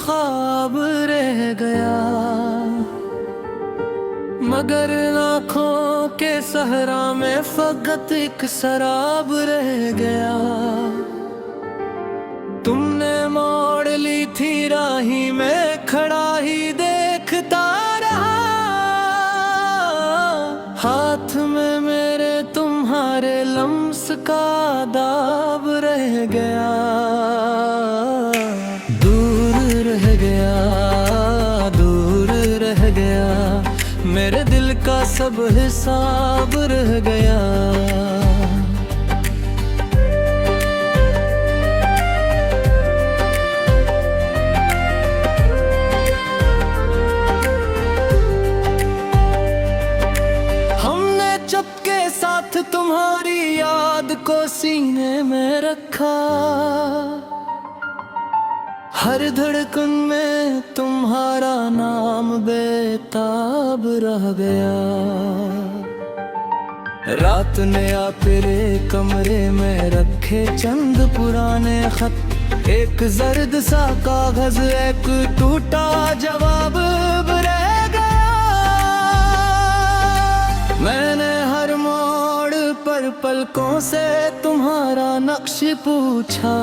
ख्वाब रह गया, मगर आँखों के सहरा में फकत एक शराब रह गया। तुमने मोड़ ली थी राही में खड़ा ही देखता रहा, हाथ में मेरे तुम्हारे लम्स का दाब रह गया। दूर रह गया, दूर रह गया, मेरे दिल का सब हिसाब रह गया। हमने चुपके साथ तुम्हारी याद को सीने में रखा, हर धड़कन में तुम्हारा नाम बेताब रह गया। रात ने आ तेरे कमरे में रखे चंद पुराने खत, एक जर्द सा कागज एक टूटा जवाब रह गया। मैंने हर मोड़ पर पलकों से तुम्हारा नक्श पूछा,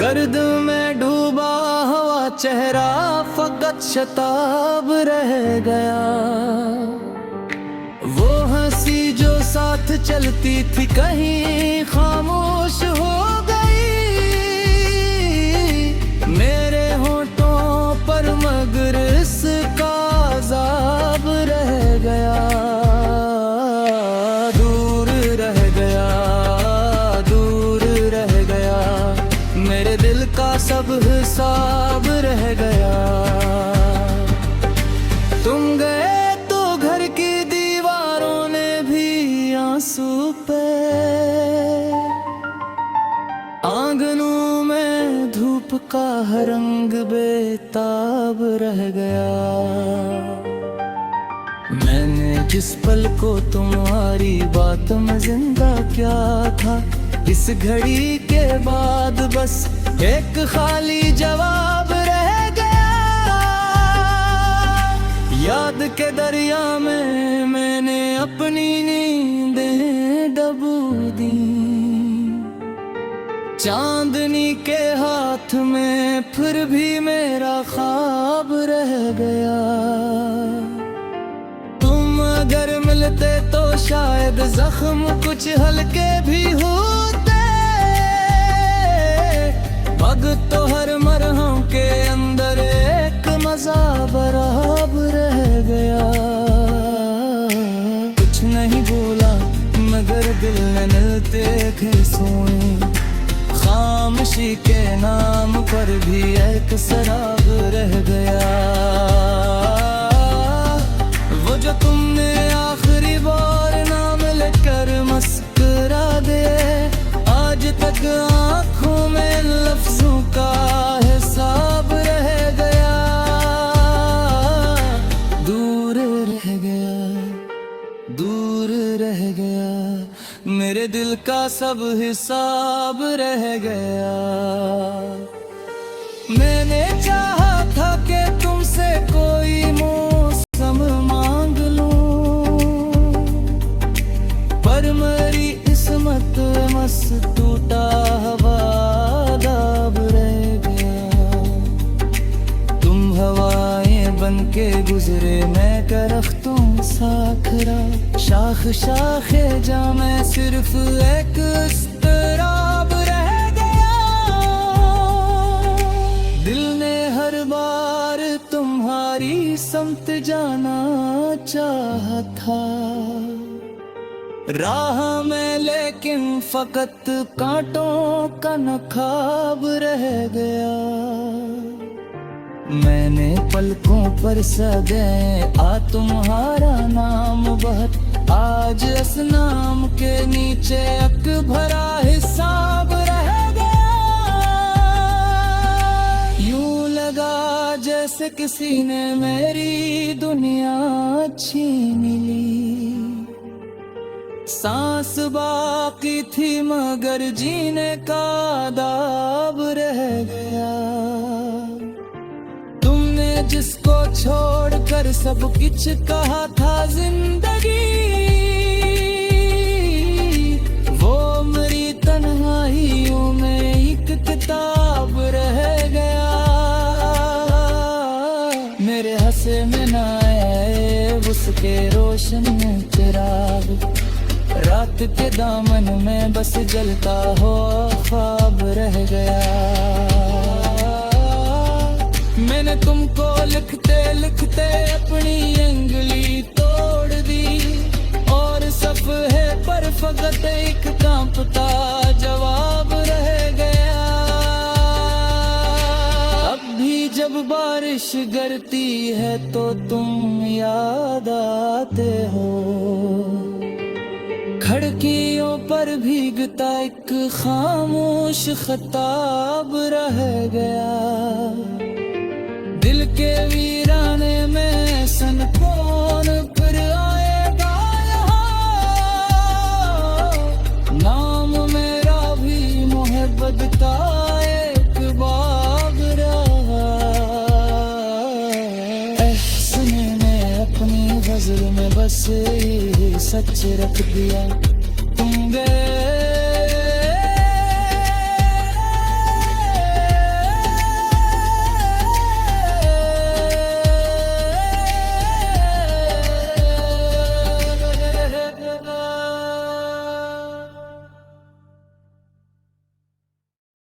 गर्द में डूबा हुआ चेहरा फकत शताब रह गया। वो हंसी जो साथ चलती थी कहीं खामोश हो गई, मेरे होठों पर मगर इसका अज़ाब रह गया। दूर रह गया, दूर रह गया, मेरे दिल का सब हिसाब रह गया। तुम गए तो घर की दीवारों ने भी आंसू पे, आंगनों में धूप का रंग बेताब रह गया। मैंने जिस पल को तुम्हारी बात में जिंदा किया था, इस घड़ी के बाद बस एक खाली जवाब रह गया। याद के दरिया में मैंने अपनी नींदें डुबो दी, चांदनी के हाथ में फिर भी मेरा ख्वाब रह गया। तुम अगर मिलते तो शायद जख्म कुछ हल्के भी होते, मग तो हर मरहम के अंदर एक मजा बराब रह गया। कुछ नहीं बोला मगर दिल ने मिलते थे सोए, खामोशी के नाम पर भी एक शराब रह गया। वो जो तुमने आखिरी बार नाम लेकर मुस्कुरा दे, आज तक आँखों में लफ्जों का हिसाब रह गया। दूर रह गया, दूर रह गया, मेरे दिल का सब हिसाब रह गया। मैंने चाहा था कि तुमसे कोई मौसम मांग लूं, पर मेरी किस्मत मस्त टूटा हवा दाब रह गया। तुम हवाएं बन के गुजरे, मैं दरख्तों सा खरा, शाख शाखे जा मैं सिर्फ एक इस्तराब रह गया। दिल ने हर बार तुम्हारी समत जाना चाहा था, राह में लेकिन फकत कांटों का नखाब रह गया। मैंने पलकों पर सजाए आ तुम्हारा नाम बहुत, आज इस नाम के नीचे अक भरा हिसाब रह गया। यूं लगा जैसे किसी ने मेरी दुनिया छीन ली, सांस बाकी थी मगर जीने का दाब रह गया। तुमने जिसको छोड़कर सब कुछ कहा था जिंदगी, वो मेरी तन्हाइयों में एक किताब रह गया। मेरे हंसे में ना आए उसके रोशन चिराग, रात के दामन में बस जलता हो ख्वाब रह गया। मैंने तुमको लिखते लिखते अपनी उंगली तोड़ दी, और सफ़े पर फकत एक कांपता जवाब रह गया। अब भी जब बारिश गिरती है तो तुम याद आते हो, खिड़कियों पर भीगता एक खामोश खिताब रह गया। दिल के वीराने में सन कौन फिर आएगा यहाँ, नाम मेरा भी मोहब्बत का एक बाब रहा। एहसाने ने अपनी गज़ल में बस यही सच रख दिया, तुम गए